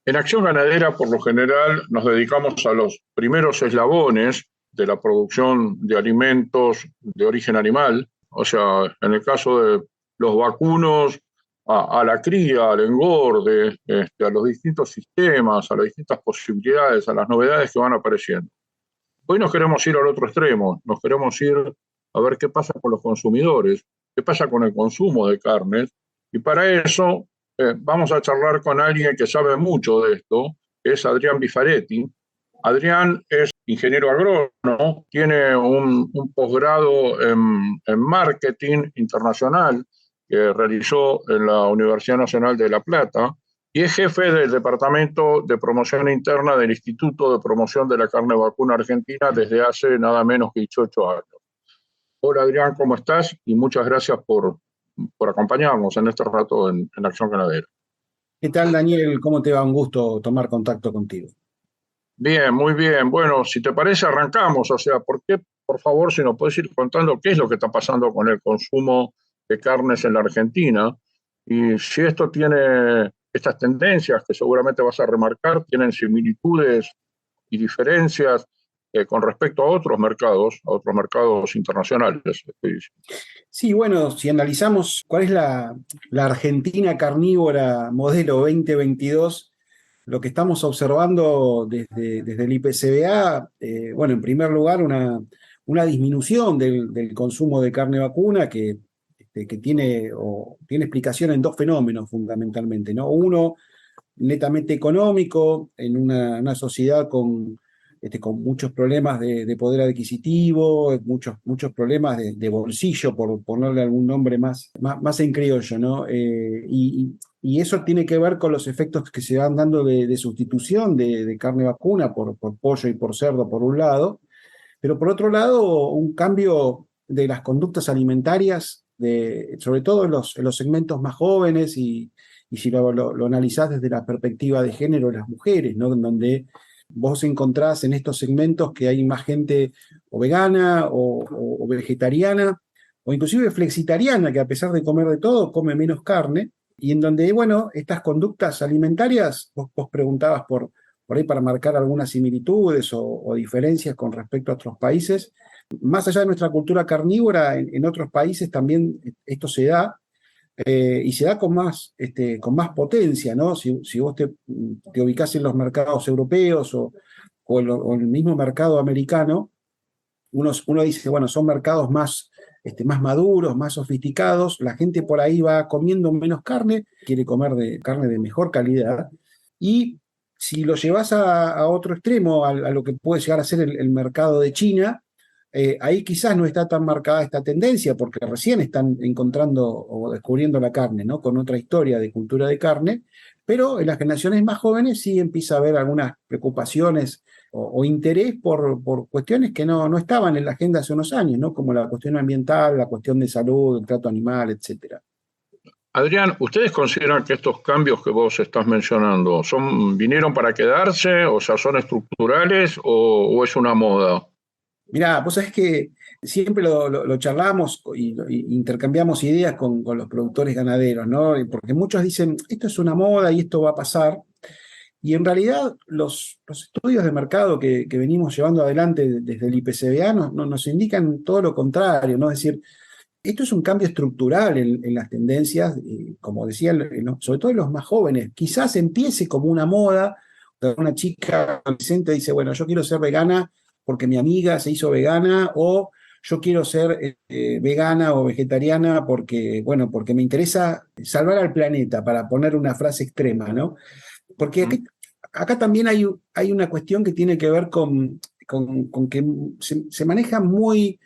En Acción Ganadera, por lo general, nos dedicamos a los primeros eslabones de la producción de alimentos de origen animal, o sea, en el caso de los vacunos, a la cría, al engorde, a los distintos sistemas, a las distintas posibilidades, a las novedades que van apareciendo. Hoy nos queremos ir al otro extremo, nos queremos ir a ver qué pasa con los consumidores, qué pasa con el consumo de carnes, y para eso vamos a charlar con alguien que sabe mucho de esto, que es Adrián Bifaretti. Adrián es ingeniero agrónomo, tiene un posgrado en marketing internacional que realizó en la Universidad Nacional de La Plata, y es jefe del Departamento de Promoción Interna del Instituto de Promoción de la Carne Vacuna Argentina desde hace nada menos que 18 años. Hola Adrián, ¿cómo estás? Y muchas gracias por acompañarnos en este rato en Acción Ganadera. ¿Qué tal, Daniel? ¿Cómo te va? Un gusto tomar contacto contigo. Bien, muy bien. Bueno, si te parece, arrancamos. O sea, ¿por qué, por favor, si nos puedes ir contando qué es lo que está pasando con el consumo de carnes en la Argentina? Y si esto tiene estas tendencias que seguramente vas a remarcar, tienen similitudes y diferencias con respecto a otros mercados internacionales. Sí, bueno, si analizamos cuál es la Argentina carnívora modelo 2022, lo que estamos observando desde el IPCBA, bueno, en primer lugar, una disminución del consumo de carne vacuna que tiene explicación en dos fenómenos fundamentalmente, ¿no? Uno, netamente económico, en una sociedad con muchos problemas de poder adquisitivo, muchos problemas de bolsillo, por ponerle algún nombre más en criollo, ¿no? Y eso tiene que ver con los efectos que se van dando de sustitución de carne vacuna por pollo y por cerdo, por un lado, pero por otro lado, un cambio de las conductas alimentarias, sobre todo en los segmentos más jóvenes y si lo analizás desde la perspectiva de género de las mujeres, ¿no? En donde vos encontrás en estos segmentos que hay más gente o vegana o vegetariana o inclusive flexitariana, que a pesar de comer de todo, come menos carne, y en donde, bueno, estas conductas alimentarias, vos preguntabas por ahí para marcar algunas similitudes o diferencias con respecto a otros países. Más allá de nuestra cultura carnívora, en otros países también esto se da, y se da con más potencia, ¿no? Si vos te ubicás en los mercados europeos o en el mismo mercado americano, uno dice, bueno, son mercados más maduros, más sofisticados, la gente por ahí va comiendo menos carne, quiere comer carne de mejor calidad, y si lo llevas a otro extremo, a lo que puede llegar a ser el mercado de China, ahí quizás no está tan marcada esta tendencia, porque recién están encontrando o descubriendo la carne, ¿no? Con otra historia de cultura de carne, pero en las generaciones más jóvenes sí empieza a haber algunas preocupaciones o interés por cuestiones que no estaban en la agenda hace unos años, ¿no? Como la cuestión ambiental, la cuestión de salud, el trato animal, etcétera. Adrián, ¿ustedes consideran que estos cambios que vos estás mencionando vinieron para quedarse, o sea, son estructurales o es una moda? Mirá, vos sabés que siempre lo charlamos y intercambiamos ideas con los productores ganaderos, ¿no? Porque muchos dicen, esto es una moda y esto va a pasar. Y en realidad los estudios de mercado que venimos llevando adelante desde el IPCBA nos indican todo lo contrario, ¿no? Es decir, esto es un cambio estructural en las tendencias, como decía, sobre todo en los más jóvenes. Quizás empiece como una moda, una chica adolescente dice, bueno, yo quiero ser vegana porque mi amiga se hizo vegana, o yo quiero ser vegana o vegetariana porque, bueno, porque me interesa salvar al planeta, para poner una frase extrema, ¿no? Porque acá también hay una cuestión que tiene que ver con que se maneja muy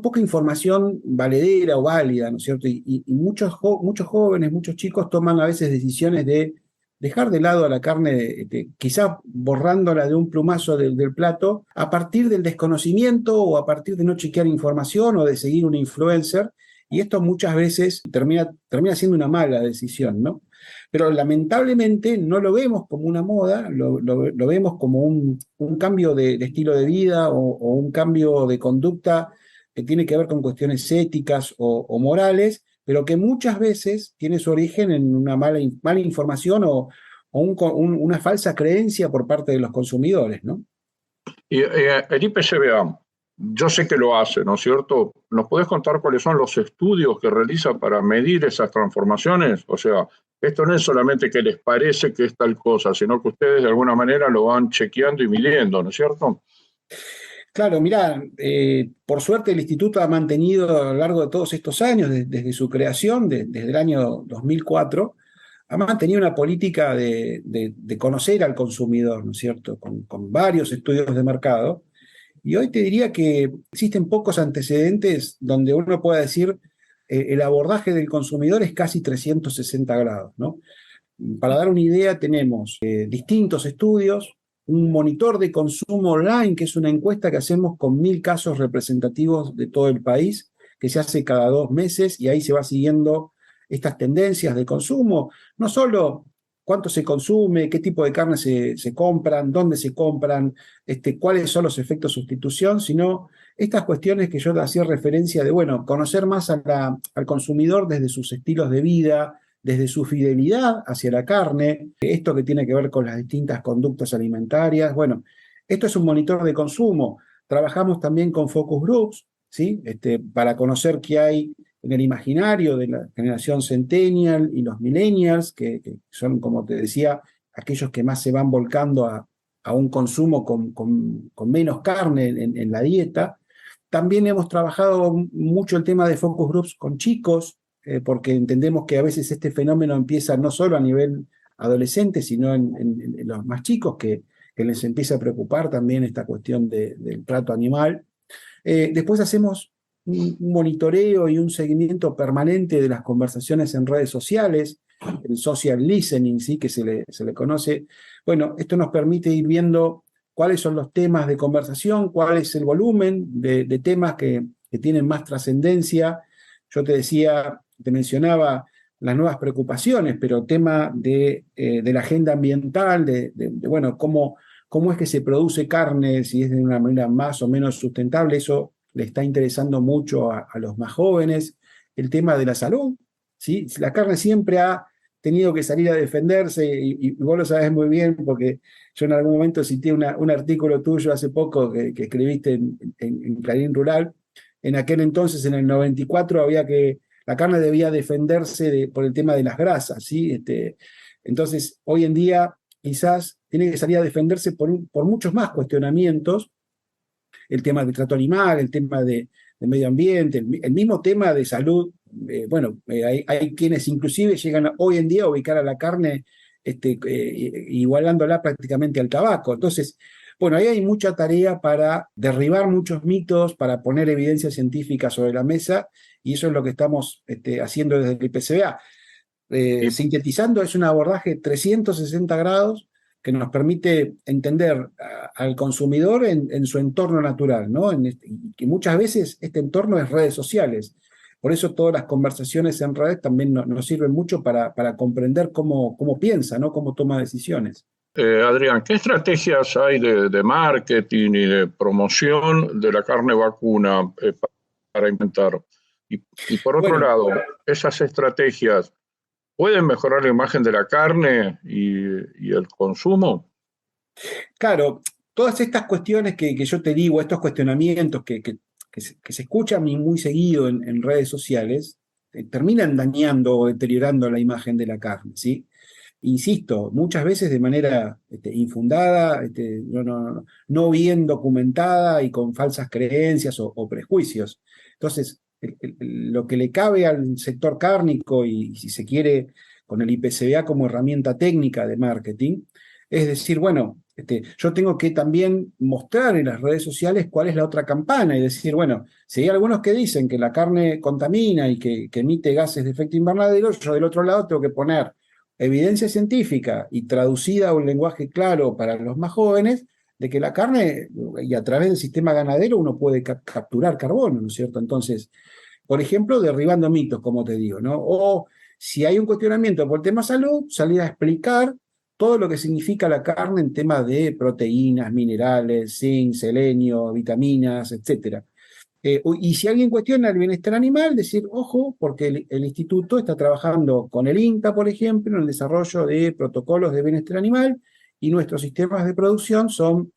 poca información valedera o válida, ¿no es cierto? Y muchos jóvenes, muchos chicos toman a veces decisiones de dejar de lado a la carne, quizá borrándola de un plumazo del plato, a partir del desconocimiento o a partir de no chequear información o de seguir un influencer, y esto muchas veces termina siendo una mala decisión, ¿no? Pero lamentablemente no lo vemos como una moda, lo vemos como un cambio de estilo de vida o un cambio de conducta que tiene que ver con cuestiones éticas o morales, pero que muchas veces tiene su origen en una mala información o una falsa creencia por parte de los consumidores, ¿no? Y el IPCBA, yo sé que lo hace, ¿no es cierto? ¿Nos podés contar cuáles son los estudios que realiza para medir esas transformaciones? O sea, esto no es solamente que les parece que es tal cosa, sino que ustedes de alguna manera lo van chequeando y midiendo, ¿no es cierto? Claro, mirá, por suerte el instituto ha mantenido a lo largo de todos estos años, desde su creación, desde el año 2004, ha mantenido una política de conocer al consumidor, ¿no es cierto?, con varios estudios de mercado. Y hoy te diría que existen pocos antecedentes donde uno pueda decir el abordaje del consumidor es casi 360 grados, ¿no? Para dar una idea, tenemos distintos estudios, un monitor de consumo online, que es una encuesta que hacemos con 1.000 casos representativos de todo el país, que se hace cada 2 meses y ahí se va siguiendo estas tendencias de consumo, no solo cuánto se consume, qué tipo de carne se compran, dónde se compran, cuáles son los efectos de sustitución, sino estas cuestiones que yo hacía referencia de, bueno, conocer más al consumidor desde sus estilos de vida, desde su fidelidad hacia la carne, esto que tiene que ver con las distintas conductas alimentarias. Bueno, esto es un monitor de consumo. Trabajamos también con focus groups, ¿sí? Para conocer qué hay en el imaginario de la generación centennial y los millennials, que son, como te decía, aquellos que más se van volcando a un consumo con menos carne en la dieta. También hemos trabajado mucho el tema de focus groups con chicos, porque entendemos que a veces este fenómeno empieza no solo a nivel adolescente, sino en los más chicos, que les empieza a preocupar también esta cuestión del trato animal. Después hacemos un monitoreo y un seguimiento permanente de las conversaciones en redes sociales, el social listening, ¿sí?, que se le conoce. Bueno, esto nos permite ir viendo cuáles son los temas de conversación, cuál es el volumen de temas que tienen más trascendencia. Yo te decía, te mencionaba las nuevas preocupaciones, pero tema de la agenda ambiental, bueno, cómo es que se produce carne, si es de una manera más o menos sustentable, eso le está interesando mucho a los más jóvenes. El tema de la salud, ¿sí? La carne siempre ha tenido que salir a defenderse, y vos lo sabés muy bien, porque yo en algún momento cité un artículo tuyo hace poco que escribiste en Clarín Rural. En aquel entonces, en el 94, la carne debía defenderse por el tema de las grasas, ¿sí? Entonces, hoy en día quizás tiene que salir a defenderse por muchos más cuestionamientos, el tema del trato animal, el tema de medio ambiente, el mismo tema de salud. Bueno, hay quienes inclusive llegan hoy en día a ubicar a la carne igualándola prácticamente al tabaco. Entonces, bueno, ahí hay mucha tarea para derribar muchos mitos, para poner evidencia científica sobre la mesa, y eso es lo que estamos haciendo desde el IPCBA. Y Sintetizando, es un abordaje 360 grados que nos permite entender al consumidor en su entorno natural, ¿no? Y que muchas veces este entorno es redes sociales. Por eso todas las conversaciones en redes también nos sirven mucho para comprender cómo piensa, ¿no? Cómo toma decisiones. Adrián, ¿qué estrategias hay de marketing y de promoción de la carne vacuna para inventar? Y por otro Bueno, lado, esas estrategias pueden mejorar la imagen de la carne y el consumo. claro, todas estas cuestiones que yo te digo, estos cuestionamientos que se escuchan muy seguido en redes sociales, terminan dañando o deteriorando la imagen de la carne, ¿sí? Insisto, muchas veces de manera infundada, no bien documentada y con falsas creencias o prejuicios. Entonces, lo que le cabe al sector cárnico y si se quiere, con el IPCBA como herramienta técnica de marketing, es decir, bueno, yo tengo que también mostrar en las redes sociales cuál es la otra campana y decir, bueno, si hay algunos que dicen que la carne contamina y que emite gases de efecto invernadero, yo del otro lado tengo que poner evidencia científica y traducida a un lenguaje claro para los más jóvenes de que la carne, y a través del sistema ganadero, uno puede capturar carbono, ¿no es cierto? Entonces, por ejemplo, derribando mitos, como te digo, ¿no? O si hay un cuestionamiento por tema salud, salir a explicar todo lo que significa la carne en temas de proteínas, minerales, zinc, selenio, vitaminas, etcétera. Y si alguien cuestiona el bienestar animal, decir, ojo, porque el instituto está trabajando con el INTA, por ejemplo, en el desarrollo de protocolos de bienestar animal, y nuestros sistemas de producción son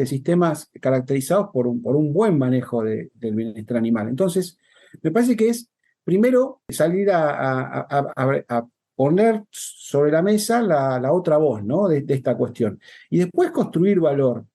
sistemas caracterizados por un buen manejo del bienestar animal. Entonces, me parece que es, primero, salir a poner sobre la mesa la otra voz, ¿no? de esta cuestión. Y después construir valor.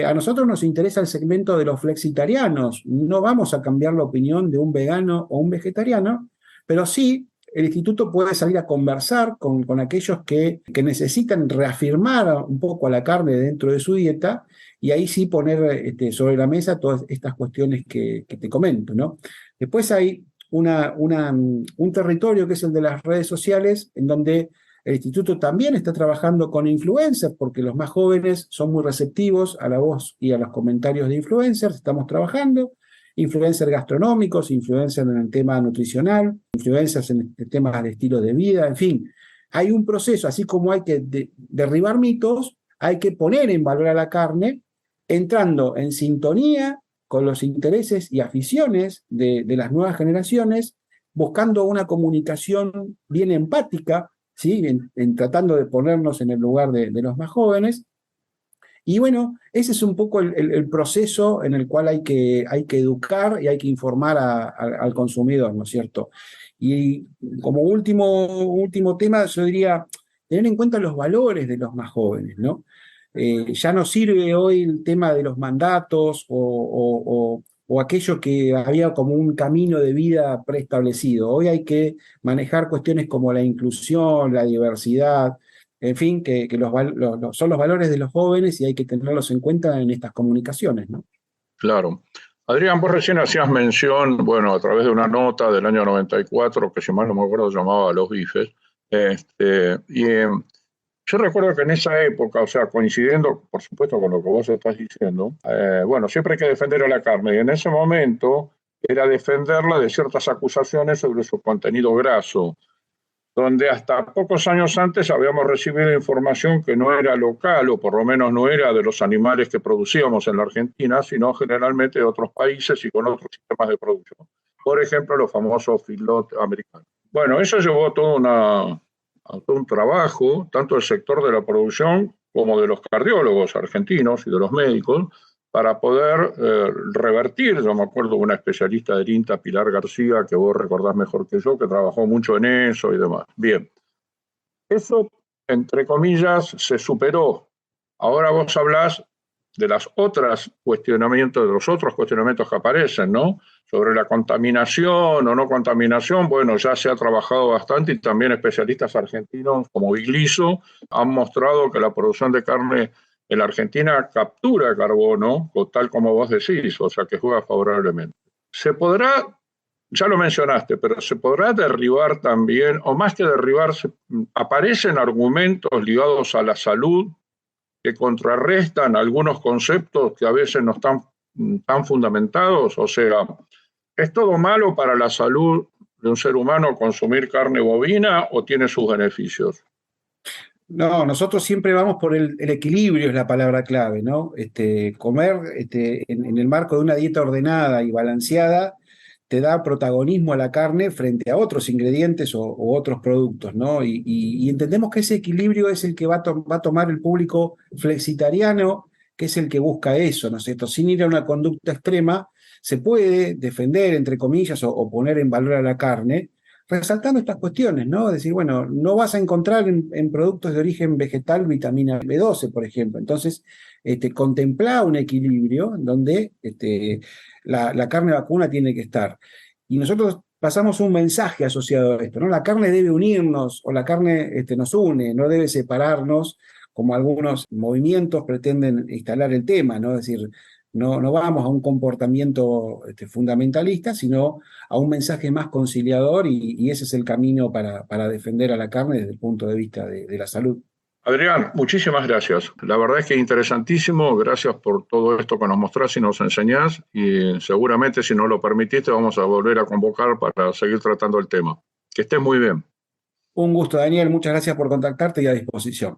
A nosotros nos interesa el segmento de los flexitarianos. No vamos a cambiar la opinión de un vegano o un vegetariano, pero sí el instituto puede salir a conversar con aquellos que necesitan reafirmar un poco a la carne dentro de su dieta y ahí sí poner sobre la mesa todas estas cuestiones que te comento, ¿no? Después hay un territorio que es el de las redes sociales, en donde el instituto también está trabajando con influencers, porque los más jóvenes son muy receptivos a la voz y a los comentarios de influencers. Estamos trabajando, influencers gastronómicos, influencers en el tema nutricional, influencers en el tema de estilo de vida, en fin. Hay un proceso, así como hay que derribar mitos, hay que poner en valor a la carne, entrando en sintonía con los intereses y aficiones de las nuevas generaciones, buscando una comunicación bien empática, ¿sí? En tratando de ponernos en el lugar de los más jóvenes. Y bueno, ese es un poco el proceso en el cual hay que educar y hay que informar al consumidor, ¿no es cierto? Y como último tema, yo diría, tener en cuenta los valores de los más jóvenes, ¿no? Ya no sirve hoy el tema de los mandatos o aquello que había como un camino de vida preestablecido. Hoy hay que manejar cuestiones como la inclusión, la diversidad, en fin, que son los valores de los jóvenes y hay que tenerlos en cuenta en estas comunicaciones, ¿no? Claro. Adrián, vos recién hacías mención, bueno, a través de una nota del año 94, que si mal no me acuerdo llamaba Los Bifes, yo recuerdo que en esa época, o sea, coincidiendo, por supuesto, con lo que vos estás diciendo, bueno, siempre hay que defender a la carne, y en ese momento era defenderla de ciertas acusaciones sobre su contenido graso, donde hasta pocos años antes habíamos recibido información que no era local, o por lo menos no era de los animales que producíamos en la Argentina, sino generalmente de otros países y con otros sistemas de producción. Por ejemplo, los famosos feedlot americanos. Bueno, eso llevó a todo un trabajo, tanto del sector de la producción como de los cardiólogos argentinos y de los médicos, para poder revertir. Yo me acuerdo de una especialista del INTA, Pilar García, que vos recordás mejor que yo, que trabajó mucho en eso y demás. Bien, eso, entre comillas, se superó. Ahora vos hablás de los otros cuestionamientos que aparecen, ¿no? Sobre la contaminación o no contaminación, bueno, ya se ha trabajado bastante y también especialistas argentinos como Bigliso han mostrado que la producción de carne en la Argentina captura carbono, tal como vos decís, o sea que juega favorablemente. Se podrá, ya lo mencionaste, pero se podrá derribar también, o más que derribarse, aparecen argumentos ligados a la salud que contrarrestan algunos conceptos que a veces no están tan fundamentados. O sea, ¿es todo malo para la salud de un ser humano consumir carne bovina o tiene sus beneficios? No, nosotros siempre vamos por el equilibrio, es la palabra clave, ¿no? Comer en el marco de una dieta ordenada y balanceada te da protagonismo a la carne frente a otros ingredientes o otros productos, ¿no? Y entendemos que ese equilibrio es el que va a tomar el público flexitariano, que es el que busca eso, ¿no es cierto? Sin ir a una conducta extrema, se puede defender, entre comillas, o poner en valor a la carne, resaltando estas cuestiones, ¿no? Es decir, bueno, no vas a encontrar en productos de origen vegetal vitamina B12, por ejemplo. Entonces, contempla un equilibrio donde la carne vacuna tiene que estar. Y nosotros pasamos un mensaje asociado a esto, ¿no? La carne debe unirnos o la carne nos une, no debe separarnos, como algunos movimientos pretenden instalar el tema, ¿no? Es decir, no vamos a un comportamiento fundamentalista, sino a un mensaje más conciliador y ese es el camino para defender a la carne desde el punto de vista de la salud. Adrián, muchísimas gracias. La verdad es que interesantísimo. Gracias por todo esto que nos mostrás y nos enseñás. Y seguramente, si nos lo permitiste, vamos a volver a convocar para seguir tratando el tema. Que estés muy bien. Un gusto, Daniel. Muchas gracias por contactarte y a disposición.